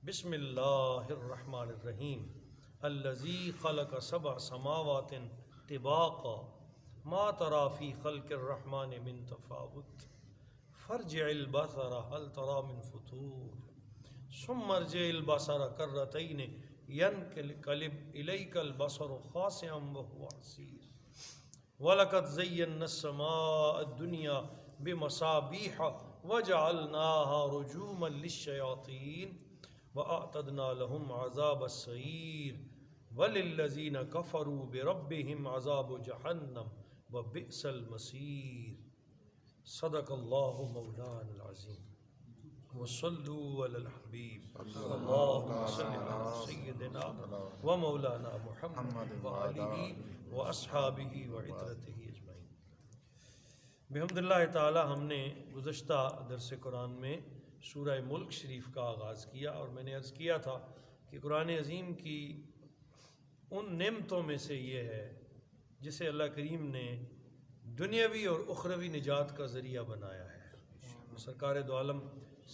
بسم اللہ الرحمن الرحیم الذی خلق سبع سماوات طباقا ما ترى في خلق الرحمن من تفاوت فارجع البصر هل ترى من فطور ثم ارجع البصر كرتين ينقلب إليك البصر خاسئا وهو حسير وَلَقَدْ زَيَّنَّا السَّمَاءَ الدُّنْيَا بِمَصَابِيحَ وَجَعَلْنَاهَا رُجُومًا لِلشَّيَاطِينِ وَأَعْتَدْنَا لَهُمْ عَذَابَ السَّعِيرِ وَلِلَّذِينَ كَفَرُوا بِرَبِّهِمْ عَذَابُ جَهَنَّمَ وَبِئْسَ الْمَصِيرُ صدق اللہ مولانا العظیم وصلوا علی الحبیب اللہم صل علی سیدنا و مولانا محمد وآلہ واصحابہ وعترتہ اجمعین۔ بحمد اللہ تعالی ہم نے گزشتہ درس قرآن میں سورہ ملک شریف کا آغاز کیا، اور میں نے عرض کیا تھا کہ قرآن عظیم کی ان نعمتوں میں سے یہ ہے جسے اللہ کریم نے دنیاوی اور اخروی نجات کا ذریعہ بنایا ہے۔ سرکار دو عالم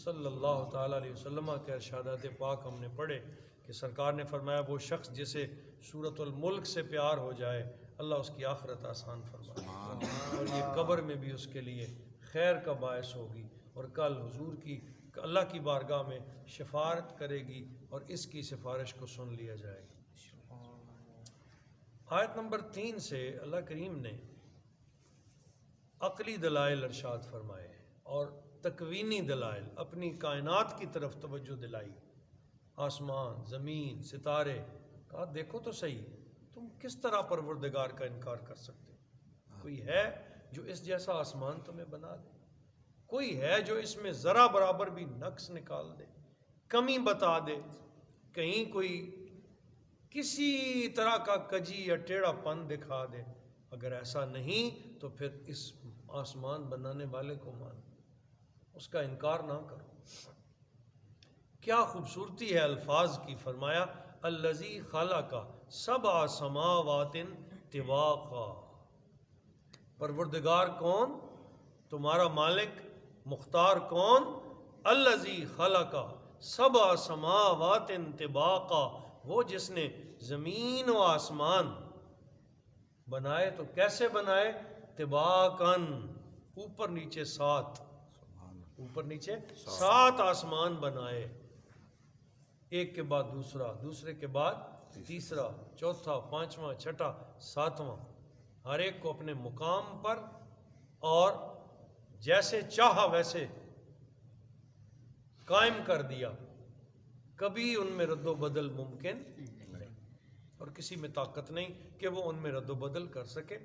صلی اللہ تعالیٰ علیہ وسلم کے ارشادات پاک ہم نے پڑھے کہ سرکار نے فرمایا وہ شخص جسے سورۃ الملک سے پیار ہو جائے اللہ اس کی آخرت آسان فرمائے، اور یہ قبر میں بھی اس کے لیے خیر کا باعث ہوگی، اور کل حضور کی اللہ کی بارگاہ میں شفاعت کرے گی اور اس کی سفارش کو سن لیا جائے گا۔ آیت نمبر 3 سے اللہ کریم نے عقلی دلائل ارشاد فرمائے اور تکوینی دلائل اپنی کائنات کی طرف توجہ دلائی، آسمان، زمین، ستارے، کہا دیکھو تو صحیح تم کس طرح پروردگار کا انکار کر سکتے ہو؟ کوئی ہے جو اس جیسا آسمان تمہیں بنا دے؟ کوئی ہے جو اس میں ذرا برابر بھی نقص نکال دے، کمی بتا دے، کہیں کوئی کسی طرح کا کجی یا ٹیڑھا پن دکھا دے؟ اگر ایسا نہیں تو پھر اس آسمان بنانے والے کو مانو، اس کا انکار نہ کرو۔ کیا خوبصورتی ہے الفاظ کی، فرمایا الذی خلق سبع سماوات طباقا۔ پروردگار کون؟ تمہارا مالک مختار کون؟ الذی خلق سبع سماوات طباقا، وہ جس نے زمین و آسمان بنائے۔ تو کیسے بنائے؟ طباقاً، اوپر نیچے 7، اوپر نیچے 7 آسمان بنائے، ایک کے بعد دوسرا، دوسرے کے بعد تیسرا، چوتھا، پانچواں، چھٹا، ساتواں، ہر ایک کو اپنے مقام پر اور جیسے چاہا ویسے قائم کر دیا۔ کبھی ان میں رد و بدل ممکن نہیں، اور کسی میں طاقت نہیں کہ وہ ان میں رد و بدل کر سکے۔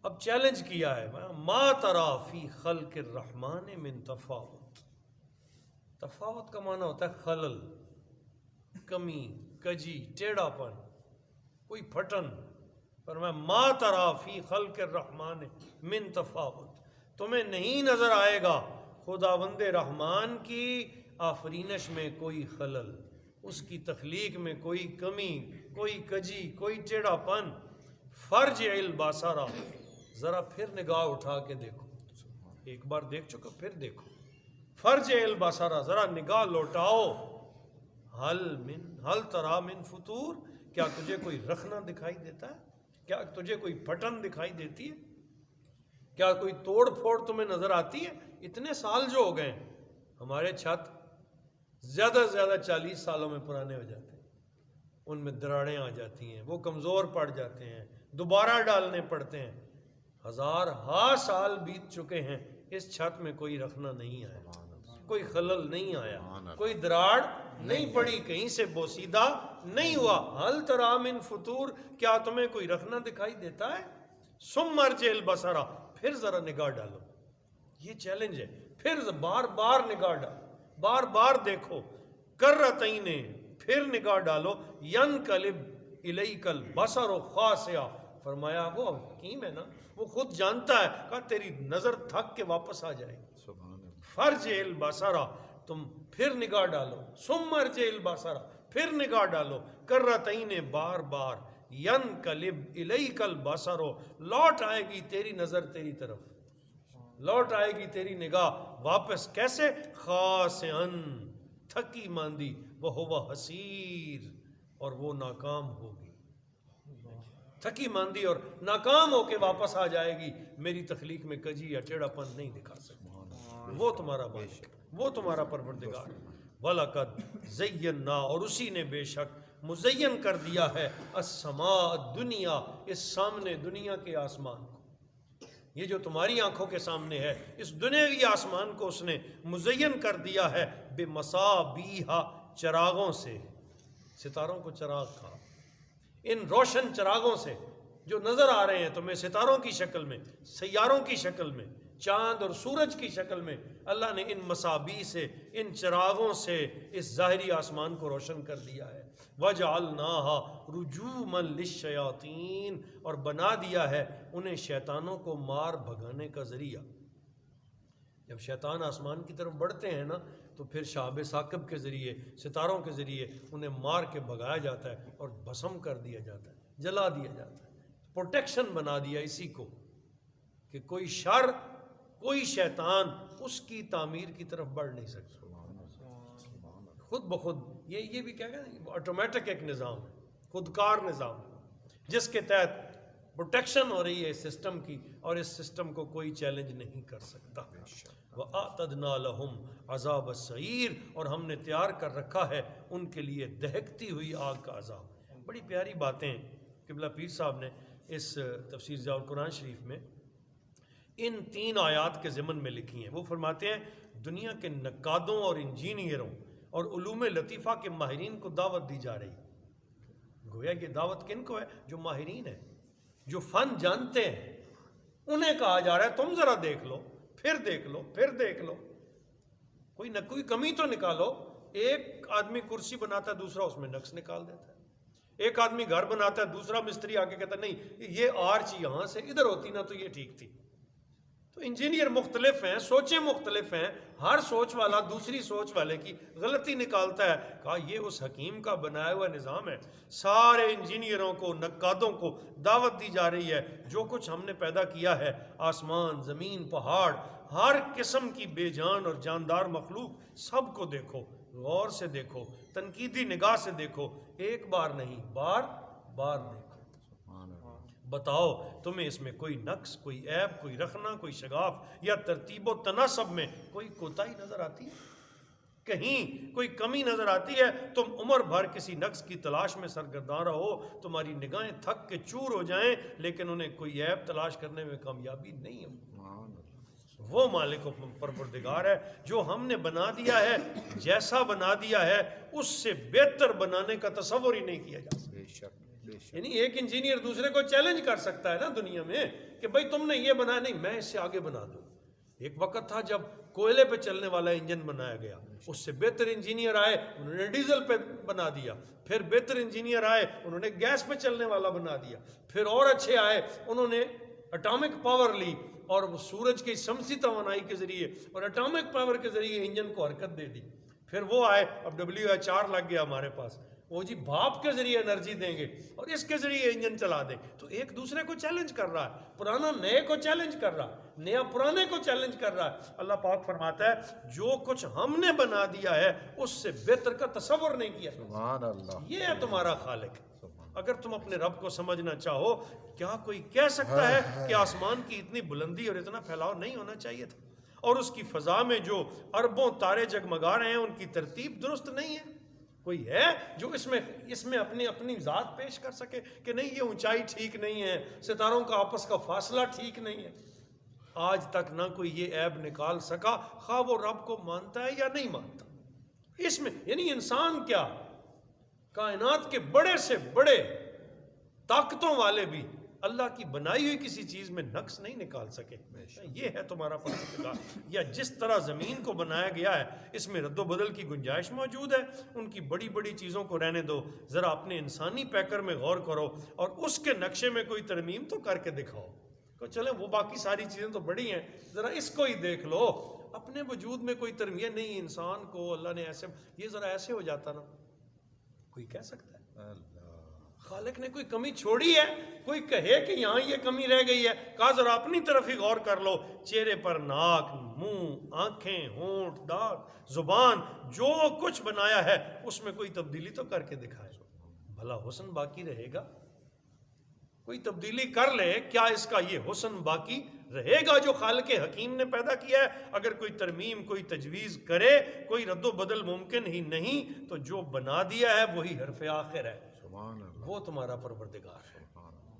اب چیلنج کیا ہے، ما ترى فی خلق الرحمن من تفاوت۔ تفاوت کا معنی ہوتا ہے خلل، کمی، کجی، ٹیڑھا پن، کوئی پھٹن۔ فرمایا ما ترى فی خلق الرحمن من تفاوت، تمہیں نہیں نظر آئے گا خداوند رحمان کی آفرینش میں کوئی خلل، اس کی تخلیق میں کوئی کمی، کوئی کجی، کوئی ٹیڑھا پن۔ فرجع البصر، ذرا پھر نگاہ اٹھا کے دیکھو، ایک بار دیکھ چکا پھر دیکھو۔ فرجع البصر، ذرا نگاہ لوٹاؤ۔ ہل تری من فطور، کیا تجھے کوئی رخنہ دکھائی دیتا ہے؟ کیا تجھے کوئی پھٹن دکھائی دیتی ہے؟ کیا کوئی توڑ پھوڑ تمہیں نظر آتی ہے؟ اتنے سال جو ہو گئے ہمارے چھت زیادہ سے زیادہ 40 سالوں میں پرانے ہو جاتے ہیں، ان میں دراڑیں آ جاتی ہیں، وہ کمزور پڑ جاتے ہیں، دوبارہ ڈالنے پڑتے ہیں۔ 1000 سال بیت چکے ہیں، اس چھت میں کوئی رخنہ نہیں آیا، کوئی خلل نہیں آیا، کوئی دراڑ نہیں پڑی، کہیں سے بوسیدہ نہیں ہوا۔ ہل تری من فطور، کیا تمہیں کوئی رخنہ دکھائی دیتا ہے؟ ثم ارجع البصر، پھر ذرا نگاہ ڈالو۔ یہ چیلنج ہے، پھر بار بار نگاہ ڈالو، بار بار دیکھو۔ کرتین، پھر نگاہ ڈالو۔ ینقلب الیک البصر خاسئا، فرمایا وہ حکیم ہے نا، وہ خود جانتا ہے، کہا تیری نظر تھک کے واپس آ جائے گی۔ فرجع البصر، تم پھر نگاہ ڈالو۔ ثم ارجع البصر، پھر نگاہ ڈالو۔ کرتین، بار بار۔ ینقلب الیک البصر، لوٹ آئے گی تیری نظر تیری طرف، لوٹ آئے گی تیری نگاہ واپس۔ کیسے؟ خاسئن، تھکی ماندی وہو حسیر، اور وہ ناکام ہوگی۔ تھکی ماندی اور ناکام ہو کے واپس آ جائے گی، میری تخلیق میں کجی یا ٹیڑھا پن نہیں دکھا سکتی۔ وہ تمہارا مالک، وہ تمہارا پروردگار ہے۔ وَلَقَدْ زَيَّنَّا، اور اسی نے بے شک مزین کر دیا ہے، السماء الدنیا، اس سامنے دنیا کے آسمان کو، یہ جو تمہاری آنکھوں کے سامنے ہے، اس دنیاوی آسمان کو اس نے مزین کر دیا ہے بِمَصَابِیحَ، چراغوں سے۔ ستاروں کو چراغ کہا، ان روشن چراغوں سے جو نظر آ رہے ہیں تمہیں ستاروں کی شکل میں، سیاروں کی شکل میں، چاند اور سورج کی شکل میں، اللہ نے ان مصابیح سے، ان چراغوں سے اس ظاہری آسمان کو روشن کر دیا ہے۔ وَجَعَلْنَاهَا رُجُومًا لِلشَّيَاطِينِ، اور بنا دیا ہے انہیں شیطانوں کو مار بھگانے کا ذریعہ۔ جب شیطان آسمان کی طرف بڑھتے ہیں نا تو پھر شہاب ثاقب کے ذریعے، ستاروں کے ذریعے انہیں مار کے بھگایا جاتا ہے اور بھسم کر دیا جاتا ہے، جلا دیا جاتا ہے۔ پروٹیکشن بنا دیا اسی کو کہ کوئی شر، کوئی شیطان اس کی تعمیر کی طرف بڑھ نہیں سکتا، خود بخود۔ یہ بھی کیا کہتے ہیں، آٹومیٹک ایک نظام ہے، خودکار نظام ہے، جس کے تحت پروٹیکشن ہو رہی ہے اس سسٹم کی، اور اس سسٹم کو کوئی چیلنج نہیں کر سکتا۔ وَأَعْتَدْنَا لَهُمْ عَذَابَ السَّعِيرِ، اور ہم نے تیار کر رکھا ہے ان کے لیے دہکتی ہوئی آگ کا عذاب۔ بڑی پیاری باتیں قبلہ پیر صاحب نے اس تفسیر ضیاء القرآن شریف میں ان 3 آیات کے ضمن میں لکھی ہیں۔ وہ فرماتے ہیں دنیا کے نقادوں اور انجینئروں اور علوم لطیفہ کے ماہرین کو دعوت دی جا رہی ہے۔ گویا یہ دعوت کن کو ہے؟ جو ماہرین ہیں، جو فن جانتے ہیں، انہیں کہا جا رہا ہے تم ذرا دیکھ لو، پھر دیکھ لو، پھر دیکھ لو، کوئی نہ کوئی کمی تو نکالو۔ ایک آدمی کرسی بناتا ہے، دوسرا اس میں نقص نکال دیتا ہے۔ ایک آدمی گھر بناتا ہے، دوسرا مستری آ کے کہتا ہے نہیں یہ آرچ یہاں سے ادھر ہوتی نا تو یہ ٹھیک تھی۔ تو انجینئر مختلف ہیں، سوچیں مختلف ہیں، ہر سوچ والا دوسری سوچ والے کی غلطی نکالتا ہے۔ کہا یہ اس حکیم کا بنایا ہوا نظام ہے۔ سارے انجینئروں کو، نقادوں کو دعوت دی جا رہی ہے، جو کچھ ہم نے پیدا کیا ہے، آسمان، زمین، پہاڑ، ہر قسم کی بے جان اور جاندار مخلوق، سب کو دیکھو، غور سے دیکھو، تنقیدی نگاہ سے دیکھو، ایک بار نہیں، بار بار دیکھو۔ بتاؤ تمہیں اس میں کوئی نقص، کوئی عیب، کوئی رخنہ، کوئی شگاف یا ترتیب و تناسب میں کوئی کوتاہی نظر آتی ہے؟ کہیں کوئی کمی نظر آتی ہے؟ تم عمر بھر کسی نقص کی تلاش میں سرگرداں رہو، تمہاری نگاہیں تھک کے چور ہو جائیں، لیکن انہیں کوئی عیب تلاش کرنے میں کامیابی نہیں ہے۔ وہ مالک و پروردگار ہے جو ہم نے بنا دیا ہے، جیسا بنا دیا ہے اس سے بہتر بنانے کا تصور ہی نہیں کیا جا سکتا۔ یعنی ایک انجینئر دوسرے کو چیلنج کر سکتا ہے نا دنیا میں کہ بھائی تم نے یہ بنا، نہیں میں اس سے آگے بنا دوں۔ ایک وقت تھا جب کوئلے پہ چلنے والا انجن بنایا گیا، اس سے بہتر انجینئر آئے، انہوں نے ڈیزل پہ بنا دیا، پھر بہتر انجینئر آئے، انہوں نے گیس پہ چلنے والا بنا دیا، پھر اور اچھے آئے، انہوں نے اٹامک پاور لی اور وہ سورج کی شمسی توانائی کے ذریعے اور اٹامک پاور کے ذریعے انجن کو حرکت دے دی۔ پھر وہ آئے، اب WH4 لگ گیا ہمارے پاس، وہ جی بھاپ کے ذریعے انرجی دیں گے اور اس کے ذریعے انجن چلا دیں۔ تو ایک دوسرے کو چیلنج کر رہا ہے، پرانا نئے کو چیلنج کر رہا ہے، نیا پرانے کو چیلنج کر رہا ہے۔ اللہ پاک فرماتا ہے جو کچھ ہم نے بنا دیا ہے اس سے بہتر کا تصور نہیں کیا۔ سبحان اللہ، یہ ہے تمہارا خالق۔ اگر تم اپنے رب کو سمجھنا چاہو، کیا کوئی کہہ سکتا ہے کہ آسمان کی اتنی بلندی اور اتنا پھیلاؤ نہیں ہونا چاہیے تھا؟ اور اس کی فضا میں جو اربوں تارے جگمگا رہے ہیں ان کی ترتیب درست نہیں ہے؟ کوئی ہے جو اس میں اپنی ذات پیش کر سکے کہ نہیں یہ اونچائی ٹھیک نہیں ہے، ستاروں کا آپس کا فاصلہ ٹھیک نہیں ہے؟ آج تک نہ کوئی یہ عیب نکال سکا، خواہ وہ رب کو مانتا ہے یا نہیں مانتا۔ اس میں یعنی انسان کیا، کائنات کے بڑے سے بڑے طاقتوں والے بھی اللہ کی بنائی ہوئی کسی چیز میں نقص نہیں نکال سکے۔ یہ ہے تمہارا پروردگار۔ یا جس طرح زمین کو بنایا گیا ہے اس میں رد و بدل کی گنجائش موجود ہے، ان کی بڑی بڑی چیزوں کو رہنے دو، ذرا اپنے انسانی پیکر میں غور کرو اور اس کے نقشے میں کوئی ترمیم تو کر کے دکھاؤ کہ چلیں وہ باقی ساری چیزیں تو بڑی ہیں، ذرا اس کو ہی دیکھ لو۔ اپنے وجود میں کوئی ترمیم نہیں، انسان کو اللہ نے ایسے، یہ ذرا ایسے ہو جاتا نا، کوئی کہہ سکتا ہے؟ خالق نے کوئی کمی چھوڑی ہے؟ کوئی کہے کہ یہاں یہ کمی رہ گئی ہے؟ کہا ذرا اپنی طرف ہی غور کر لو، چہرے پر ناک، منہ، آنکھیں، ہونٹ، دانت، زبان، جو کچھ بنایا ہے اس میں کوئی تبدیلی تو کر کے دکھائے، بھلا حسن باقی رہے گا؟ کوئی تبدیلی کر لے، کیا اس کا یہ حسن باقی رہے گا جو خالق حکیم نے پیدا کیا ہے؟ اگر کوئی ترمیم، کوئی تجویز کرے، کوئی رد و بدل ممکن ہی نہیں، تو جو بنا دیا ہے وہی حرف آخر ہے، وہ تمہارا پروردگار ہے،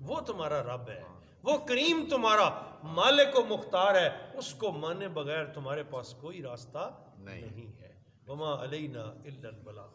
وہ تمہارا رب ہے، وہ کریم تمہارا مالک و مختار ہے، اس کو مانے بغیر تمہارے پاس کوئی راستہ نہیں ہے۔ وما علینا الا البلاغ۔